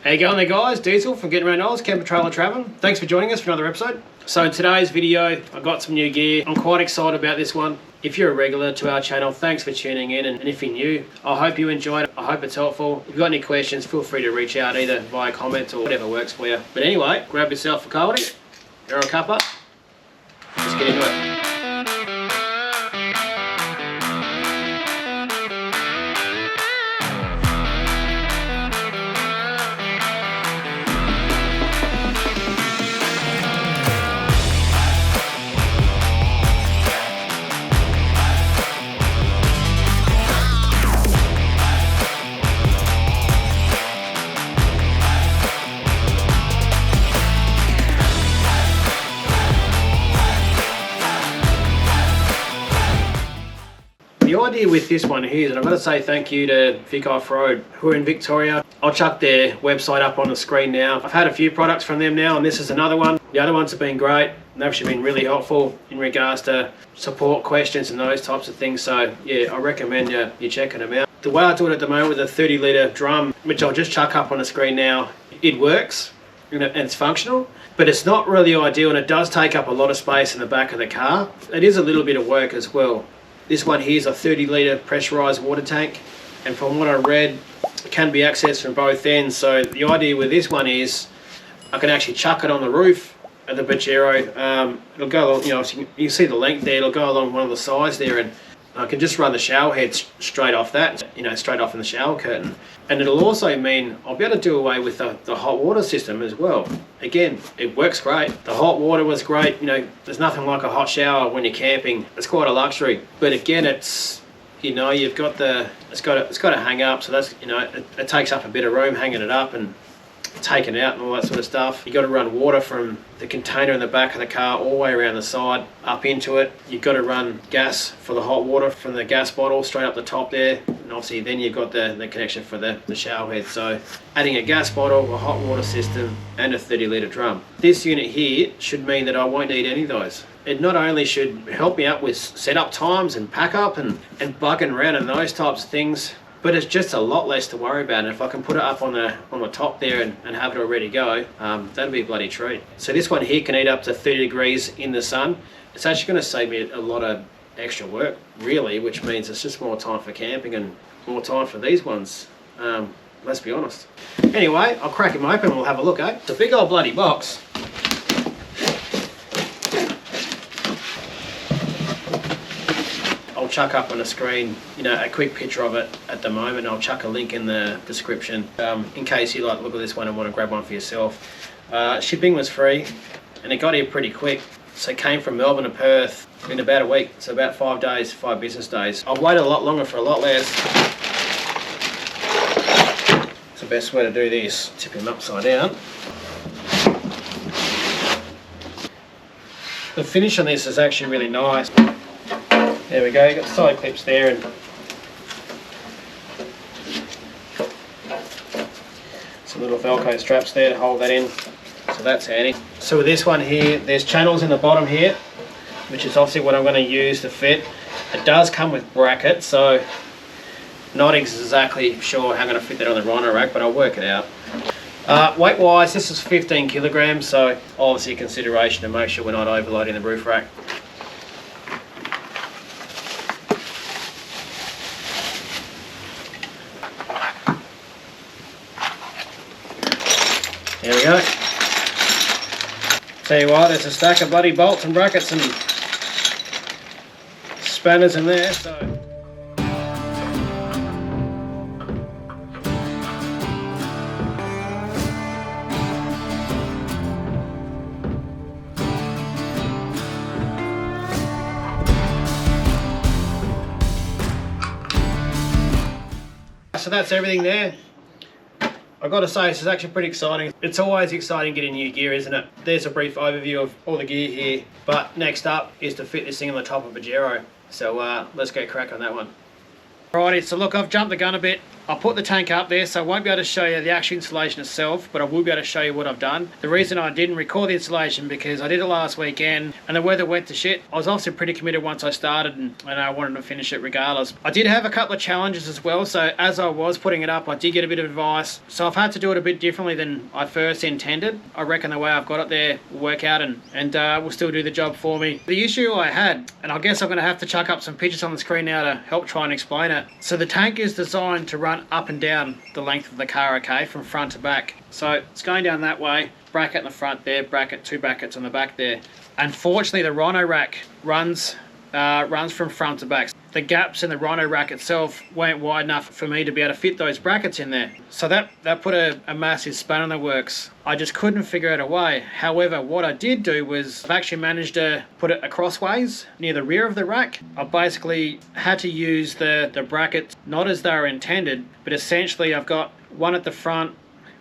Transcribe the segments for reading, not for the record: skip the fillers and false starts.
How you going there, guys? Diesel from Getting Around Oz, Camper Trailer Traveling. Thanks for joining us for another episode. So in today's video, I got some new gear. I'm quite excited about this one. If you're a regular to our channel, thanks for tuning in, and if you're new, I hope you enjoyed it. I hope it's helpful. If you've got any questions, feel free to reach out either via comment or whatever works for you. But anyway, grab yourself a coldie or a cuppa. Let's get into it. The idea with this one here is, and I've got to say thank you to Vic Off-Road, who are in Victoria. I'll chuck their website up on the screen now. I've had a few products from them now, and this is another one. The other ones have been great, and they've actually been really helpful in regards to support questions and those types of things. So yeah, I recommend you checking them out. The way I do it at the moment with a 30 litre drum, which I'll just chuck up on the screen now, it works and it's functional, but it's not really ideal, and it does take up a lot of space in the back of the car. It is a little bit of work as well. This one here is a 30 litre pressurised water tank, and from what I read, it can be accessed from both ends. So the idea with this one is I can actually chuck it on the roof of the Pajero. It'll go along, you know, so you can see the length there, it'll go along one of the sides there, and I can just run the shower head straight off that, you know, straight off in the shower curtain. And it'll also mean I'll be able to do away with the hot water system as well. Again, it works great. The hot water was great. You know, there's nothing like a hot shower when you're camping. It's quite a luxury. But again, it's, you know, you've got it's got to hang up. So that's, you know, it takes up a bit of room hanging it up and taken out and all that sort of stuff. You've got to run water from the container in the back of the car all the way around the side up into it. You've got to run gas for the hot water from the gas bottle straight up the top there, and obviously then you've got the connection for the shower head. So adding a gas bottle, a hot water system and a 30 litre drum. This unit here should mean that I won't need any of those. It not only should help me out with setup times and pack up and bugging around and those types of things, but it's just a lot less to worry about. And if I can put it up on the top there and have it all ready to go, that'd be a bloody treat. So this one here can heat up to 30 degrees in the sun. It's actually going to save me a lot of extra work, really, which means it's just more time for camping and more time for these ones. Let's be honest. Anyway, I'll crack him open and we'll have a look, eh? It's a big old bloody box. I'll chuck up on the screen, you know, a quick picture of it at the moment. I'll chuck a link in the description in case you like look at this one and want to grab one for yourself. Shipping was free and it got here pretty quick. So it came from Melbourne to Perth in about a week. So about 5 days, 5 business days. I've waited a lot longer for a lot less. It's the best way to do this. Tip him upside down. The finish on this is actually really nice. There we go, you've got side clips there and some little Velcro straps there to hold that in, so that's handy. So with this one here, there's channels in the bottom here, which is obviously what I'm going to use to fit. It does come with brackets, so not exactly sure how I'm going to fit that on the rhino rack, but I'll work it out. Weight wise, this is 15 kilograms, so obviously a consideration to make sure we're not overloading the roof rack. There we go. Tell you what, there's a stack of bloody bolts and brackets and spanners in there, so. So that's everything there. I've got to say, this is actually pretty exciting. It's always exciting getting new gear, isn't it? There's a brief overview of all the gear here, but next up is to fit this thing on the top of a Pajero. So let's get crack on that one. Alrighty, so look, I've jumped the gun a bit. I'll put the tank up there, so I won't be able to show you the actual installation itself, but I will be able to show you what I've done. The reason I didn't record the installation because I did it last weekend and the weather went to shit. I was also pretty committed once I started and I wanted to finish it regardless. I did have a couple of challenges as well, so as I was putting it up, I did get a bit of advice. So I've had to do it a bit differently than I first intended. I reckon the way I've got it there will work out and will still do the job for me. The issue I had, and I guess I'm going to have to chuck up some pictures on the screen now to help try and explain it. So the tank is designed to run up and down the length of the car, okay, from front to back. So it's going down that way, bracket in the front there, bracket, 2 brackets on the back there. Unfortunately, the Rhino rack runs from front to back. The gaps in the Rhino rack itself weren't wide enough for me to be able to fit those brackets in there. So that put a massive spanner in the works. I just couldn't figure out a way. However, what I did do was I've actually managed to put it crossways near the rear of the rack. I basically had to use the brackets not as they were intended, but essentially I've got one at the front,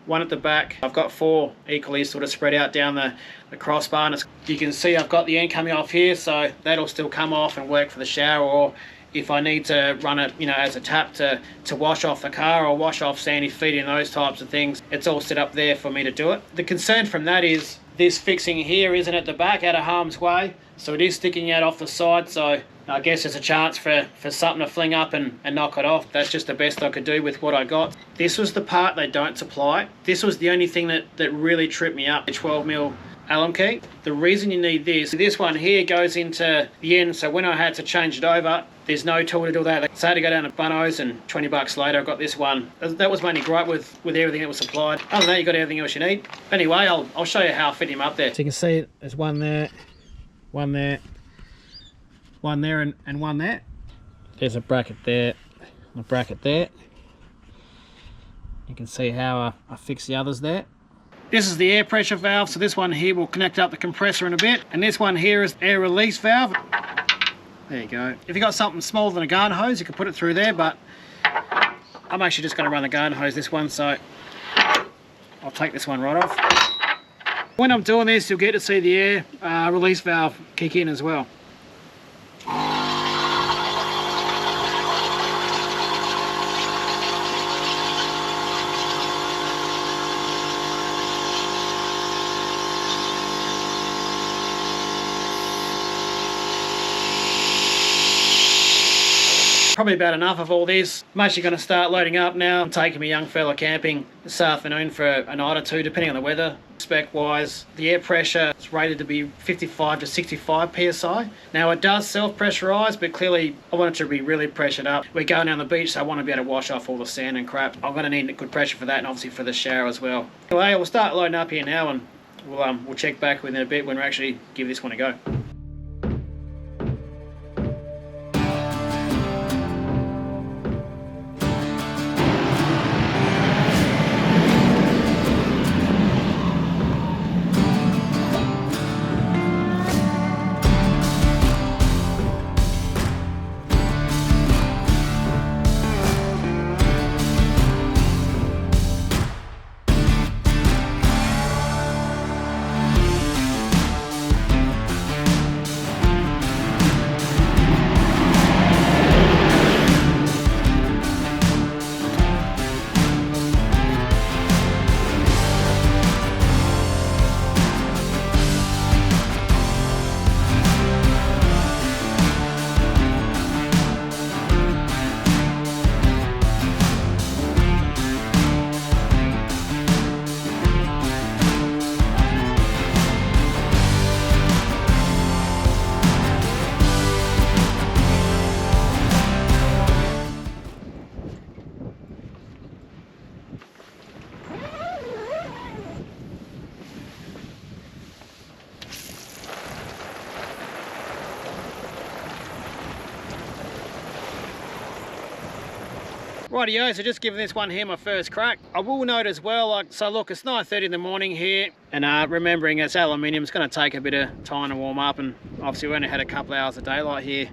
one at the back. I've got 4 equally sort of spread out down the crossbar, and you can see I've got the end coming off here, so that'll still come off and work for the shower, or if I need to run it, you know, as a tap to wash off the car or wash off sandy feet and those types of things. It's all set up there for me to do it. The concern from that is this fixing here isn't at the back, out of harm's way, so it is sticking out off the side, so I guess there's a chance for something to fling up and knock it off. That's just the best I could do with what I got. This was the part they don't supply. This was the only thing that really tripped me up, the 12mm alum key. The reason you need this one here goes into the end, so when I had to change it over, there's no tool to do that. So I had to go down to Bunno's, and 20 bucks later I got this one. That was mainly great with everything that was supplied. Other than that, you got everything else you need. Anyway, I'll show you how I fit him up there. So you can see there's one there, one there, one there, and one there. There's a bracket there, and a bracket there. You can see how I fix the others there. This is the air pressure valve, so this one here will connect up the compressor in a bit, and this one here is air release valve. There you go. If you've got something smaller than a garden hose, you can put it through there, but I'm actually just going to run the garden hose this one, so I'll take this one right off. When I'm doing this, you'll get to see the air release valve kick in as well. Probably about enough of all this. I'm actually going to start loading up now. I'm taking my young fella camping this afternoon for a night or two, depending on the weather. Spec wise, the air pressure is rated to be 55 to 65 psi. Now it does self-pressurize, but clearly I want it to be really pressured up. We're going down the beach, so I want to be able to wash off all the sand and crap. I'm going to need good pressure for that, and obviously for the shower as well. Anyway, we'll start loading up here now, and we'll check back within a bit when we actually give this one a go. Rightio, so just giving this one here my first crack. I will note as well, so look, it's 9:30 in the morning here, And remembering it's aluminium, it's going to take a bit of time to warm up, and obviously we only had a couple of hours of daylight here,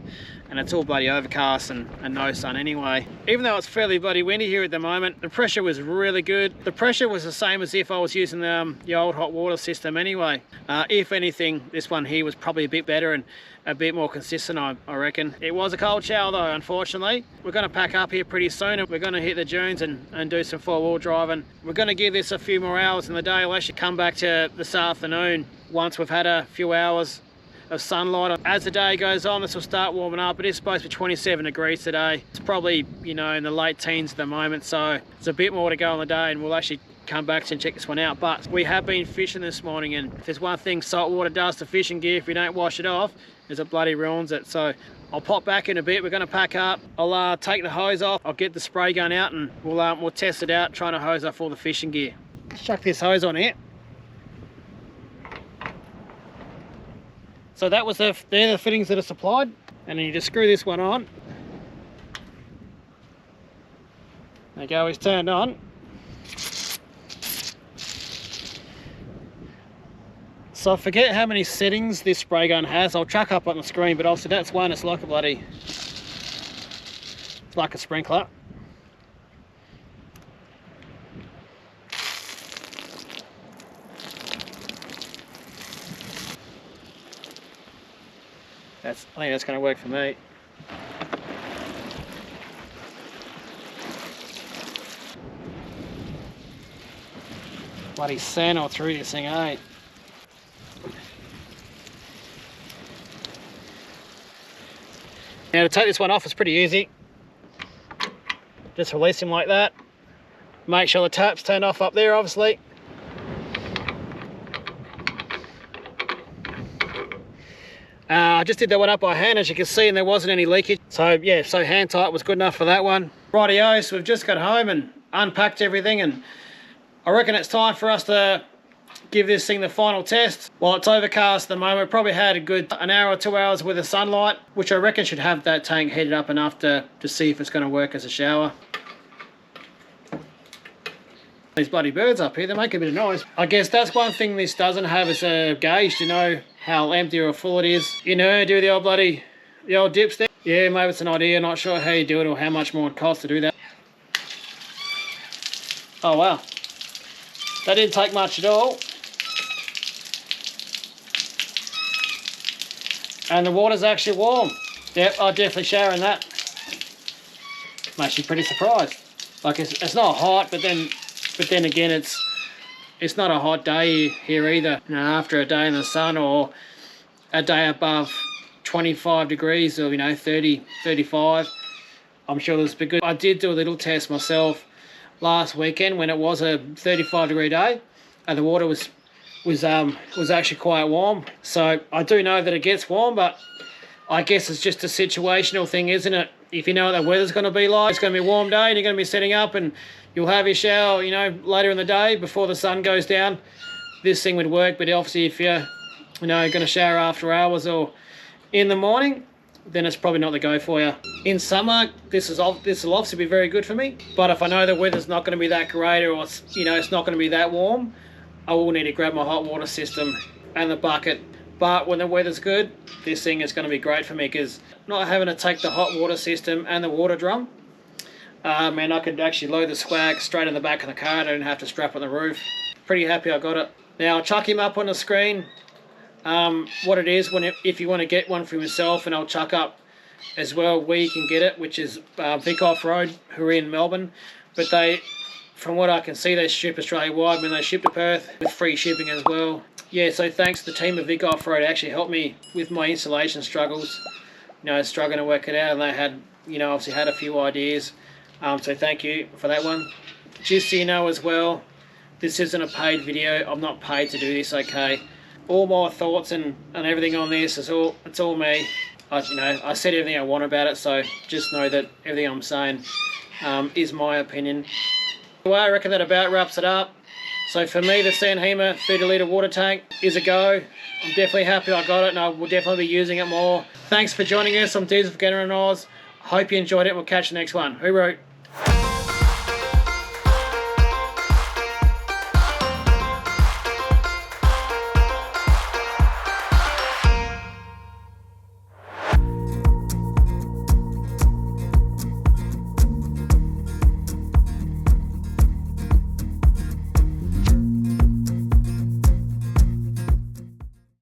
and it's all bloody overcast and no sun anyway. Even though it's fairly bloody windy here at the moment, the pressure was really good. The pressure was the same as if I was using the old hot water system anyway. If anything, this one here was probably a bit better and a bit more consistent, I reckon. It was a cold shower though, unfortunately. We're going to pack up here pretty soon, and we're going to hit the dunes and do some four-wheel driving. We're going to give this a few more hours in the day. I'll actually come back to this afternoon once we've had a few hours of sunlight. As the day goes on, this will start warming up. It is supposed to be 27 degrees today. It's probably, you know, in the late teens at the moment, so there's a bit more to go on the day, and we'll actually come back and check this one out. But we have been fishing this morning, and if there's one thing salt water does to fishing gear, if you don't wash it off, is it bloody ruins it. So I'll pop back in a bit. We're going to pack up. I'll take the hose off. I'll get the spray gun out, and we'll test it out, trying to hose off all the fishing gear. Chuck this hose on here. So that was they're the fittings that are supplied, and then you just screw this one on. There you go, it's turned on. So I forget how many settings this spray gun has. I'll chuck up on the screen, but obviously that's one. It's like a bloody, it's like a sprinkler. I think that's going to work for me. Bloody sand all through this thing, eh? Now to take this one off, it's pretty easy. Just release him like that. Make sure the tap's turned off up there, obviously. I just did that one up by hand, as you can see, and there wasn't any leakage. So yeah, so hand tight was good enough for that one. Rightio, so we've just got home and unpacked everything, and I reckon it's time for us to give this thing the final test. While it's overcast at the moment, we probably had a good an hour or 2 hours with the sunlight, which I reckon should have that tank heated up enough to see if it's going to work as a shower. These bloody birds up here, they make a bit of noise. I guess that's one thing this doesn't have is a gauge to know how empty or full it is. You know, do the old dips there. Yeah, maybe it's an idea, not sure how you do it or how much more it costs to do that. Oh wow, that didn't take much at all. And the water's actually warm. Yep, I'll definitely shower in that. I'm actually pretty surprised. Like it's not hot, but then again, it's not a hot day here either. You know, after a day in the sun or a day above 25 degrees or, you know, 30, 35, I'm sure this will be good. I did do a little test myself last weekend when it was a 35-degree day, and the water was actually quite warm. So I do know that it gets warm, but I guess it's just a situational thing, isn't it? If you know what the weather's going to be like, it's going to be a warm day and you're going to be setting up and you'll have your shower, you know, later in the day before the sun goes down, this thing would work. But obviously if you're, you know, going to shower after hours or in the morning, then it's probably not the go for you. In summer, this will obviously be very good for me. But if I know the weather's not going to be that great, or it's, you know, it's not going to be that warm, I will need to grab my hot water system and the bucket. But when the weather's good, this thing is going to be great for me, because not having to take the hot water system and the water drum, man, I could actually load the swag straight in the back of the car. I don't have to strap on the roof. Pretty happy I got it. Now I'll chuck him up on the screen, what it is if you want to get one for yourself, and I'll chuck up as well where you can get it, which is Vic Off-Road, who are in Melbourne. But they, from what I can see, they ship Australia-wide. I mean, they ship to Perth with free shipping as well. Yeah, so thanks to the team of Vic Off-Road, actually helped me with my installation struggles. You know, struggling to work it out, and they had, you know, obviously had a few ideas. So thank you for that one. Just so you know as well, this isn't a paid video. I'm not paid to do this, okay? All my thoughts and everything on this it's all me. I said everything I want about it, so just know that everything I'm saying is my opinion. Well, I reckon that about wraps it up. So for me, the San Hima 30-litre water tank is a go. I'm definitely happy I got it, and I will definitely be using it more. Thanks for joining us on Diesel for Getting on Oz. Hope you enjoyed it. We'll catch you next one. Hooroo.